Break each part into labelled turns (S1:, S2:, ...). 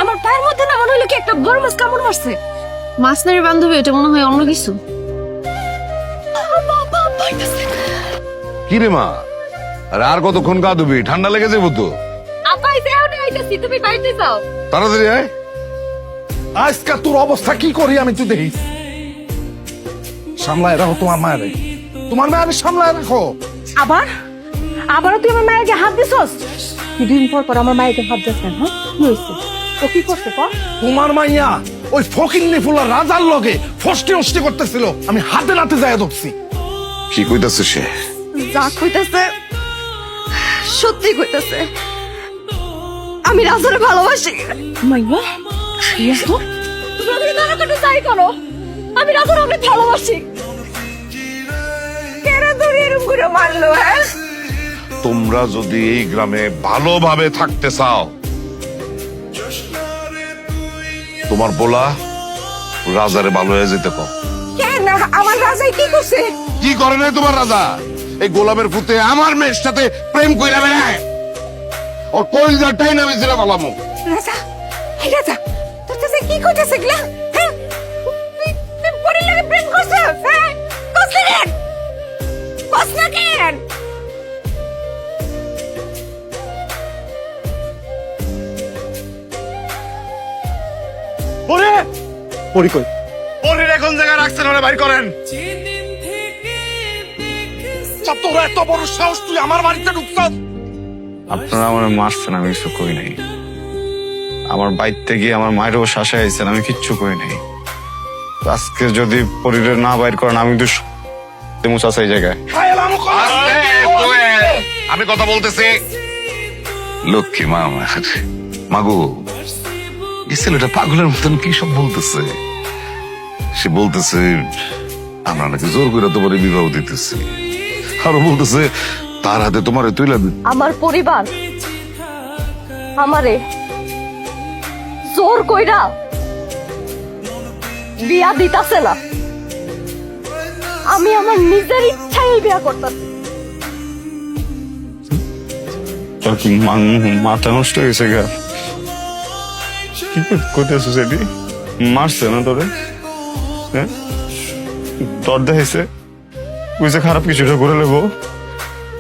S1: আমার পায়ের মধ্যে না মনে হলো কি একটা বড় মাছ কামড় মারছে। মাছ নারী বান্ধবী, এটা মনে হয় অন্য কিছু।
S2: কি রে মা, আরে আর কতক্ষণ কাঁদবি? ঠান্ডা লেগে যাবো তো।
S1: তুমি বাইরে যাও,
S2: তাড়াতাড়ি আয়।
S3: আজকে তোর অবস্থা কি করি আমি তুই দেখিস। সামলায় রাখো তোমার মায়ের, তোমার মায়ের সামলায় রাখো।
S1: আবারও তুই আমার মায়ের হাত দিছস। দুদিন পর পর আমার মায়ের হাত দিচ্ছেন। হ্যাঁ, কি হয়েছে? তো কি করছে ক?
S3: তোমার মাইয়া ওই ফকিন্নি ফুলা রাজার লগে ফষ্টি অষ্টি করতেছিল, আমি হাতে নাতে যায় ধরছি।
S2: কি কইতাছে সে?
S1: যা কইতাছে সত্যি কইতাছে। আমি রাজুরে ভালোবাসি। মাইয়া তুমি আমাকে নাড়াকাটা চাই করো। আমি রাজুর অনেক ভালোবাসি। কেন তুমি এরকম করে মারলো? হ্যাঁ,
S2: তোমরা যদি এই গ্রামে ভালোভাবে থাকতে চাও, তোমার বলা রাজারে ভালো হয়ে যেতে কও।
S1: কেন আমার রাজাই কি করছে?
S2: কি করে নাই তোমার রাজা? এই গোলামের ফুতে আমার মেয়ের সাথে প্রেম কইরা বেড়ায়। ওর কইলজাটাই নামে ছিল বালামু।
S1: রাজা, এই রাজা, তোর কাছে কি কইতাছে গলা? হ্যাঁ, তুই পরে লাগে প্রেম করছিস? হ্যাঁ, করছিস কেন? করছ না কেন?
S3: ওরে পরি কই?
S2: পরির এখন জায়গা রাখছেন, ওরে বাইর করেন।
S3: চাপ, তোর এত বড় সাহস, তুই আমার বাড়িতে ঢুকছস?
S4: আপনারা আমার মারছেন, আমি কিছু করি নাই। আমার বাইরতে গিয়ে আমার মায়েরও শাসা আইছেন, আমি কিচ্ছু করি নাই। তো আজকে যদি পরিরে না বাইর করেন, আমি তো মুসাস এই জায়গায়।
S2: আমি কথা বলতেছি। লক্ষ্মী মা আমার মাগো, এই ছেলেটা পাগলের মতন কি সব বলতেছে। সে বলতেছে আমরা নাকি জোর করে তোমার বিবাহ দিতেছি, আরো বলতেছে তার হাতে তোমার তুইলা দিন।
S1: আমার পরিবার আমারে জোর কইরা বিয়া দিতাছে না। আমি আমার নিজের ইচ্ছায় বিয়া করতেছি।
S4: তোর কি মাথা নষ্ট হয়েছে গা? কি করতেছো সেটি? মারছে না তোরে? হ্যাঁ, তোর দেখাইছে বুঝে খারাপ কিছুটা করে নেবো,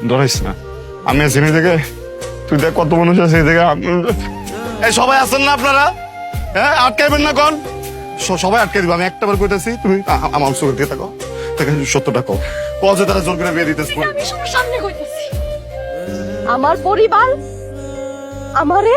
S4: ডরাইস না। আমি আছি না দেখে, তুই দেখ কত মানুষ আছে এই দেখে। এই সবাই আছেন না আপনারা? হ্যাঁ, আটকাইবেন না কোন? সবাই আটকাই দিব। আমি একটা বার কইতাছি, তুমি আমার চোখের দিয়ে থাকো, দেখে সত্যটা কও। যে তারা জোর করে বিয়ে দিতেছে।
S1: আমি সবার সামনে কইতেছি, আমার পরিবার আমারে